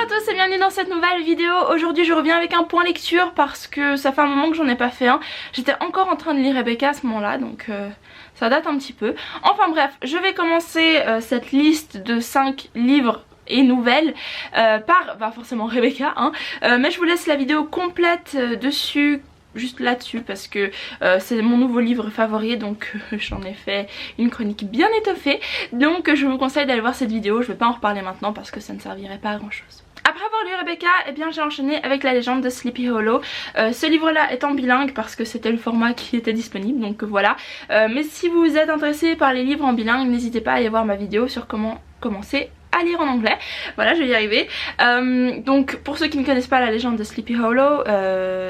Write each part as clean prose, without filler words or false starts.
tous et bienvenue dans cette nouvelle vidéo. Aujourd'hui je reviens avec un point lecture parce que ça fait un moment que j'en ai pas fait un. J'étais encore en train de lire Rebecca à ce moment là, donc ça date un petit peu. Enfin bref, je vais commencer cette liste de 5 livres et nouvelles par forcément Rebecca hein. Mais je vous laisse la vidéo complète dessus, juste là-dessus, parce que c'est mon nouveau livre favori, donc j'en ai fait une chronique bien étoffée. Donc je vous conseille d'aller voir cette vidéo. Je vais pas en reparler maintenant parce que ça ne servirait pas à grand chose. Après avoir lu Rebecca, eh bien j'ai enchaîné avec La Légende de Sleepy Hollow. Ce livre là est en bilingue parce que c'était le format qui était disponible, donc voilà. Mais si vous êtes intéressé par les livres en bilingue, n'hésitez pas à aller voir ma vidéo sur comment commencer à lire en anglais. Voilà, je vais y arriver. Donc pour ceux qui ne connaissent pas La Légende de Sleepy Hollow,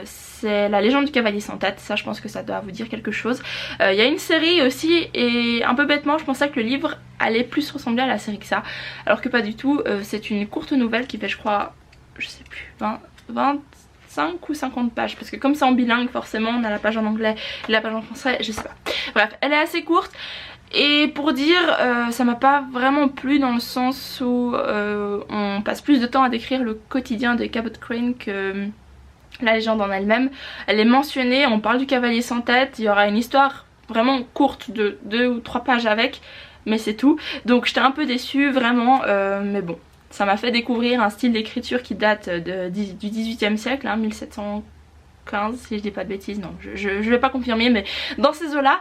c'est la légende du cavalier sans tête. Ça je pense que ça doit vous dire quelque chose. Il y a une série aussi et un peu bêtement je pensais que le livre allait plus ressembler à la série que ça, alors que pas du tout. C'est une courte nouvelle qui fait je crois, je sais plus, 25 ou 50 pages, parce que comme c'est en bilingue forcément on a la page en anglais et la page en français, je sais pas. Bref, elle est assez courte. Et pour dire, ça m'a pas vraiment plu dans le sens où on passe plus de temps à décrire le quotidien de Cabot Crane que la légende en elle-même. Elle est mentionnée, on parle du cavalier sans tête, il y aura une histoire vraiment courte de 2 ou 3 pages avec, mais c'est tout. Donc j'étais un peu déçue vraiment, mais bon, ça m'a fait découvrir un style d'écriture qui date du 18e siècle, hein, 1715 si je dis pas de bêtises, non je vais pas confirmer, mais dans ces eaux là.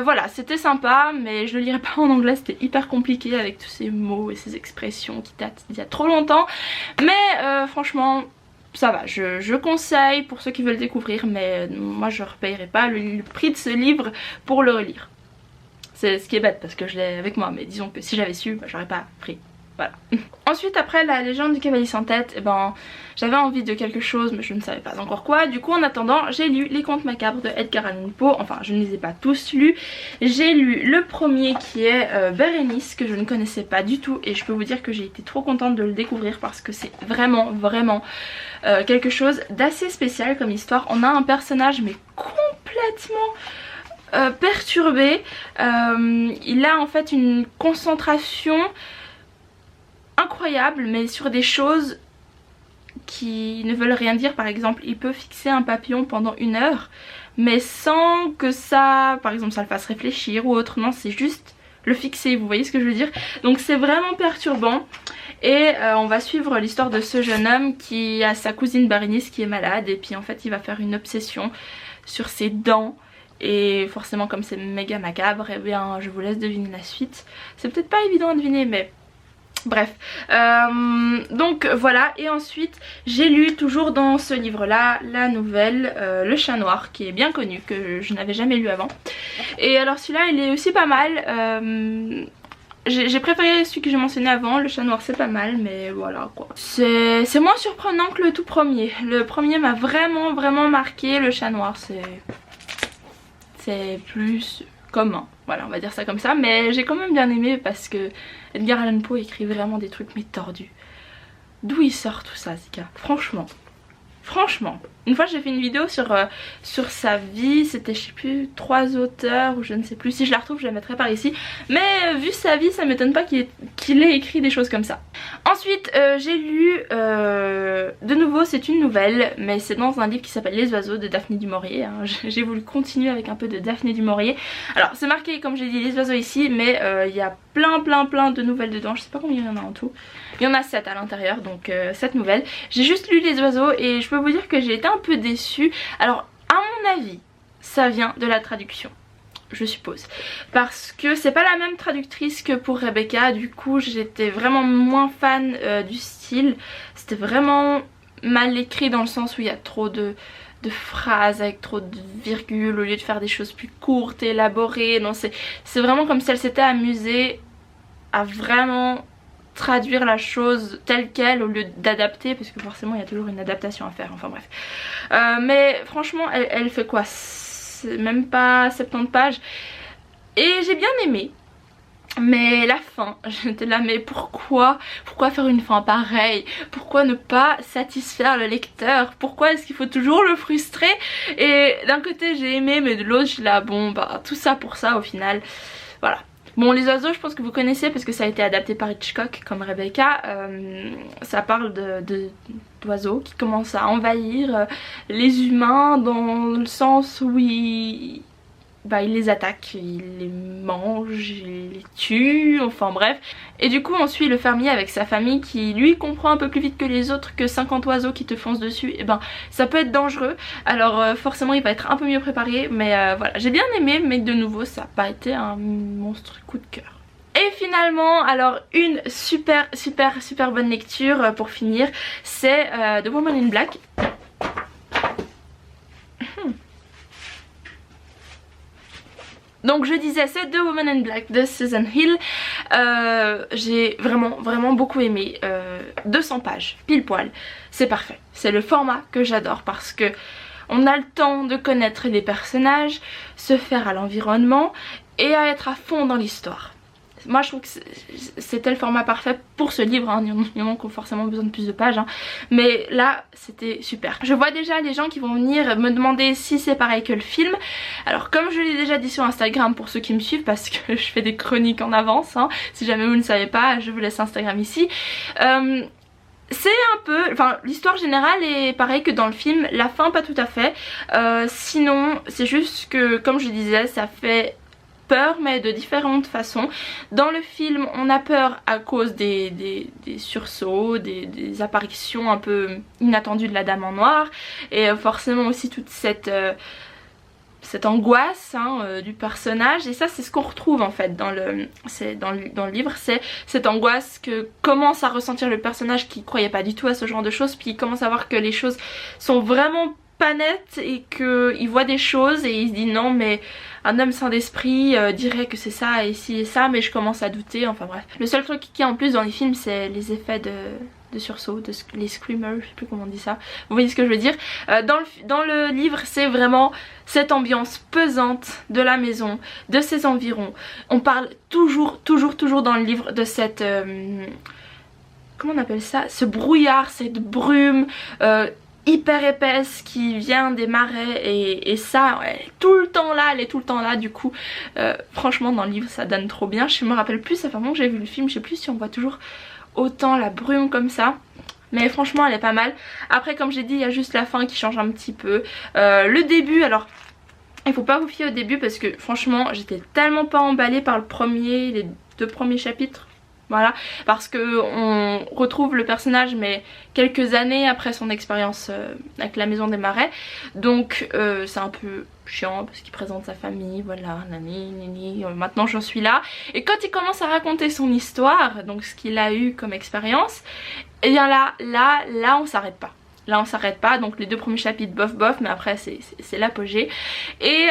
Voilà, c'était sympa, mais je le lirai pas en anglais, c'était hyper compliqué avec tous ces mots et ces expressions qui datent d'il y a trop longtemps. Mais franchement ça va, je conseille pour ceux qui veulent découvrir, mais moi je repayerai pas le prix de ce livre pour le relire. C'est ce qui est bête parce que je l'ai avec moi, mais disons que si j'avais su, j'aurais pas pris. Voilà. Ensuite, après La Légende du cavalier sans tête, eh ben, j'avais envie de quelque chose mais je ne savais pas encore quoi. Du coup en attendant j'ai lu Les Contes Macabres de Edgar Allan Poe. Enfin je ne les ai pas tous lus. J'ai lu le premier qui est Bérénice, que je ne connaissais pas du tout, et je peux vous dire que j'ai été trop contente de le découvrir parce que c'est vraiment quelque chose d'assez spécial comme histoire. On a un personnage mais complètement perturbé. Il a en fait une concentration incroyable, mais sur des choses qui ne veulent rien dire. Par exemple, il peut fixer un papillon pendant 1 heure, mais sans que ça, par exemple, ça le fasse réfléchir ou autre. Non, c'est juste le fixer, vous voyez ce que je veux dire. Donc c'est vraiment perturbant. Et on va suivre l'histoire de ce jeune homme qui a sa cousine Bérénice qui est malade, et puis en fait il va faire une obsession sur ses dents. Et forcément comme c'est méga macabre, et bien je vous laisse deviner la suite. C'est peut-être pas évident à deviner, mais bref, donc voilà. Et ensuite j'ai lu toujours dans ce livre là la nouvelle Le Chat Noir, qui est bien connu, que je n'avais jamais lu avant. Et alors celui-là il est aussi pas mal. J'ai préféré celui que j'ai mentionné avant. Le Chat Noir c'est pas mal, mais voilà quoi. C'est moins surprenant que le tout premier. Le premier m'a vraiment marqué. Le Chat Noir c'est plus commun, voilà, on va dire ça comme ça. Mais j'ai quand même bien aimé parce que Edgar Allan Poe écrit vraiment des trucs mais tordus. D'où il sort tout ça, Zika? Franchement, une fois j'ai fait une vidéo sur sa vie, c'était je sais plus 3 auteurs ou je ne sais plus, si je la retrouve je la mettrai par ici. Mais vu sa vie ça m'étonne pas qu'il ait écrit des choses comme ça. Ensuite j'ai lu, de nouveau c'est une nouvelle, mais c'est dans un livre qui s'appelle Les Oiseaux de Daphné du Maurier, hein. J'ai voulu continuer avec un peu de Daphné du Maurier. Alors c'est marqué comme j'ai dit Les Oiseaux ici, mais il y a plein de nouvelles dedans, je sais pas combien il y en a en tout. Il y en a 7 à l'intérieur, donc 7 nouvelles. J'ai juste lu Les Oiseaux et je peux vous dire que j'ai été un peu déçue. Alors à mon avis ça vient de la traduction, je suppose, parce que c'est pas la même traductrice que pour Rebecca. Du coup j'étais vraiment moins fan du style. C'était vraiment mal écrit dans le sens où il y a trop de phrases avec trop de virgules au lieu de faire des choses plus courtes et élaborées. Non, c'est vraiment comme si elle s'était amusée à vraiment traduire la chose telle qu'elle au lieu d'adapter, parce que forcément il y a toujours une adaptation à faire, enfin bref. Mais franchement elle fait quoi, même pas 70 pages, et j'ai bien aimé. Mais la fin, j'étais là, mais pourquoi faire une fin pareille? Pourquoi ne pas satisfaire le lecteur? Pourquoi est-ce qu'il faut toujours le frustrer? Et d'un côté j'ai aimé, mais de l'autre je suis là, bon bah tout ça pour ça au final. Voilà. Bon, les oiseaux, je pense que vous connaissez parce que ça a été adapté par Hitchcock comme Rebecca. Ça parle d'oiseaux qui commencent à envahir les humains dans le sens où ils les attaquent, ils les mangent, ils les tuent, enfin bref. Et du coup on suit le fermier avec sa famille qui lui comprend un peu plus vite que les autres que 50 oiseaux qui te foncent dessus, et ben ça peut être dangereux. Alors forcément il va être un peu mieux préparé, mais voilà, j'ai bien aimé, mais de nouveau ça n'a pas été un monstre coup de cœur. Et finalement, alors une super bonne lecture pour finir, c'est The Woman in Black. Donc je disais, c'est The Woman in Black de Susan Hill. J'ai vraiment beaucoup aimé. 200 pages, pile poil, c'est parfait. C'est le format que j'adore parce que on a le temps de connaître les personnages, se faire à l'environnement et à être à fond dans l'histoire. Moi je trouve que c'était le format parfait pour ce livre, hein. Il y en a qui ont forcément besoin de plus de pages, hein. Mais là c'était super. Je vois déjà les gens qui vont venir me demander si c'est pareil que le film. Alors comme je l'ai déjà dit sur Instagram pour ceux qui me suivent, parce que je fais des chroniques en avance, hein. Si jamais vous ne savez pas, je vous laisse Instagram ici. C'est un peu, enfin l'histoire générale est pareille que dans le film, la fin pas tout à fait. Sinon c'est juste que comme je disais, ça fait peur mais de différentes façons. Dans le film on a peur à cause des sursauts, des apparitions un peu inattendues de la dame en noir, et forcément aussi toute cette angoisse, hein, du personnage. Et ça c'est ce qu'on retrouve en fait dans le livre, c'est cette angoisse que commence à ressentir le personnage qui croyait pas du tout à ce genre de choses, puis il commence à voir que les choses sont vraiment pas nettes et qu'il voit des choses et il se dit non mais un homme sans d'esprit dirait que c'est ça et ci et ça, mais je commence à douter, enfin bref. Le seul truc qui est en plus dans les films c'est les effets de sursaut, les screamers, je sais plus comment on dit ça, vous voyez ce que je veux dire. Dans le livre c'est vraiment cette ambiance pesante de la maison, de ses environs. On parle toujours dans le livre de cette comment on appelle ça, ce brouillard, cette brume hyper épaisse qui vient des marais, et ça elle est tout le temps là, du coup franchement dans le livre ça donne trop bien. Je me rappelle plus, ça fait un moment que j'ai vu le film, je sais plus si on voit toujours autant la brume comme ça, mais franchement elle est pas mal. Après comme j'ai dit il y a juste la fin qui change un petit peu. Le début, alors il faut pas vous fier au début parce que franchement j'étais tellement pas emballée par les 2 premiers chapitres. Voilà, parce que on retrouve le personnage mais quelques années après son expérience avec la maison des marais. Donc c'est un peu chiant parce qu'il présente sa famille, voilà, nani, maintenant j'en suis là. Et quand il commence à raconter son histoire, donc ce qu'il a eu comme expérience, et bien là on s'arrête pas. Là on s'arrête pas, donc les 2 premiers chapitres bof, mais après c'est l'apogée. Et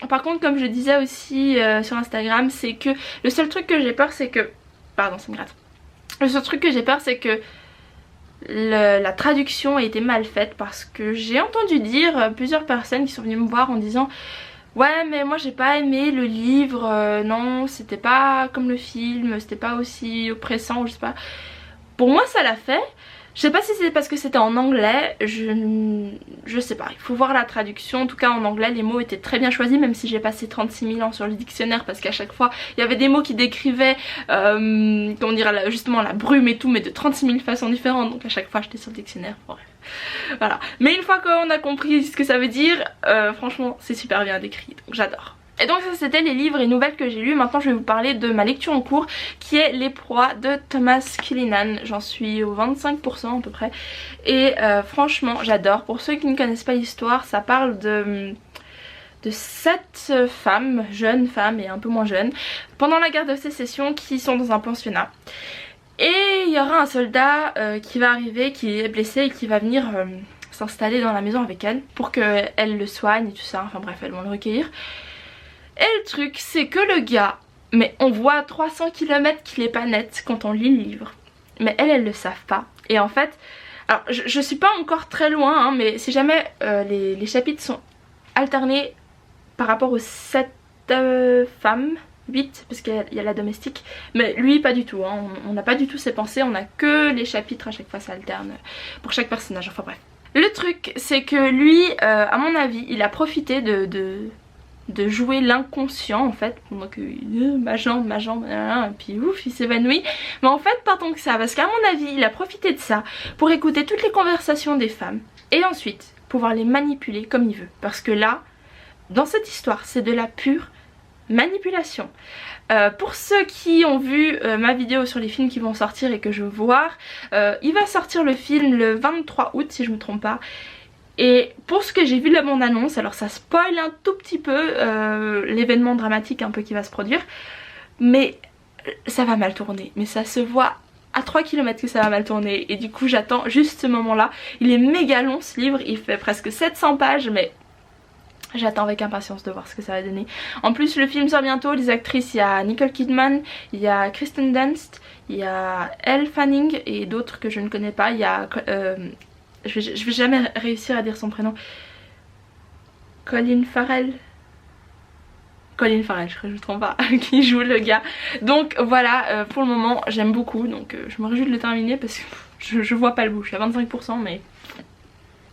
par contre comme je disais aussi sur Instagram, c'est que le seul truc que j'ai peur c'est que... Pardon, ça me gratte. Le seul truc que j'ai peur c'est que la traduction a été mal faite, parce que j'ai entendu dire plusieurs personnes qui sont venues me voir en disant ouais mais moi j'ai pas aimé le livre, non c'était pas comme le film, c'était pas aussi oppressant, je sais pas. Pour moi ça l'a fait. Je sais pas si c'est parce que c'était en anglais, je sais pas, il faut voir la traduction. En tout cas en anglais les mots étaient très bien choisis, même si j'ai passé 36 000 ans sur le dictionnaire, parce qu'à chaque fois il y avait des mots qui décrivaient comment dire, justement la brume et tout, mais de 36 000 façons différentes, donc à chaque fois j'étais sur le dictionnaire, bref. Voilà, mais une fois qu'on a compris ce que ça veut dire, franchement c'est super bien décrit, donc j'adore. Et donc ça c'était les livres et nouvelles que j'ai lus. Maintenant je vais vous parler de ma lecture en cours qui est Les Proies de Thomas Killinan. J'en suis au 25% à peu près. Et franchement j'adore. Pour ceux qui ne connaissent pas l'histoire, ça parle de 7 femmes, jeunes femmes et un peu moins jeunes, pendant la guerre de sécession, qui sont dans un pensionnat. Et il y aura un soldat qui va arriver, qui est blessé et qui va venir s'installer dans la maison avec elle pour qu'elle le soigne et tout ça. Enfin bref, elles vont le recueillir. Et le truc c'est que le gars, mais on voit à 300 km qu'il est pas net quand on lit le livre, mais elles le savent pas. Et en fait, alors je suis pas encore très loin, hein, mais si jamais les chapitres sont alternés par rapport aux 7 femmes, 8 parce qu'il y a la domestique, mais lui pas du tout, hein, on n'a pas du tout ses pensées, on a que les chapitres, à chaque fois ça alterne pour chaque personnage, enfin bref. Le truc c'est que lui à mon avis il a profité de jouer l'inconscient en fait, donc ma jambe, et puis ouf il s'évanouit. Mais en fait pas tant que ça, parce qu'à mon avis il a profité de ça pour écouter toutes les conversations des femmes et ensuite pouvoir les manipuler comme il veut. Parce que là, dans cette histoire, c'est de la pure manipulation. Pour ceux qui ont vu ma vidéo sur les films qui vont sortir et que je veux voir, il va sortir le film le 23 août si je me trompe pas. Et pour ce que j'ai vu de la bande-annonce, alors ça spoil un tout petit peu l'événement dramatique un peu qui va se produire, mais ça va mal tourner. Mais ça se voit à 3 km que ça va mal tourner et du coup j'attends juste ce moment là. Il est méga long ce livre, il fait presque 700 pages mais j'attends avec impatience de voir ce que ça va donner. En plus le film sort bientôt, les actrices, il y a Nicole Kidman, il y a Kristen Dunst, il y a Elle Fanning et d'autres que je ne connais pas. Il y a je vais jamais réussir à dire son prénom. Colin Farrell, je crois que je me trompe pas, qui joue le gars. Donc voilà, pour le moment j'aime beaucoup, donc je me réjouis de le terminer parce que je vois pas le bout, je suis à 25% mais...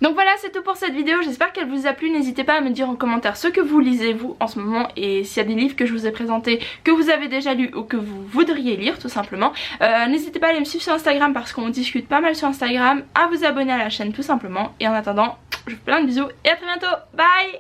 Donc voilà, c'est tout pour cette vidéo, j'espère qu'elle vous a plu. N'hésitez pas à me dire en commentaire ce que vous lisez vous en ce moment et s'il y a des livres que je vous ai présentés que vous avez déjà lus ou que vous voudriez lire tout simplement. N'hésitez pas à aller me suivre sur Instagram parce qu'on discute pas mal sur Instagram, à vous abonner à la chaîne tout simplement. Et en attendant, je vous fais plein de bisous et à très bientôt, bye!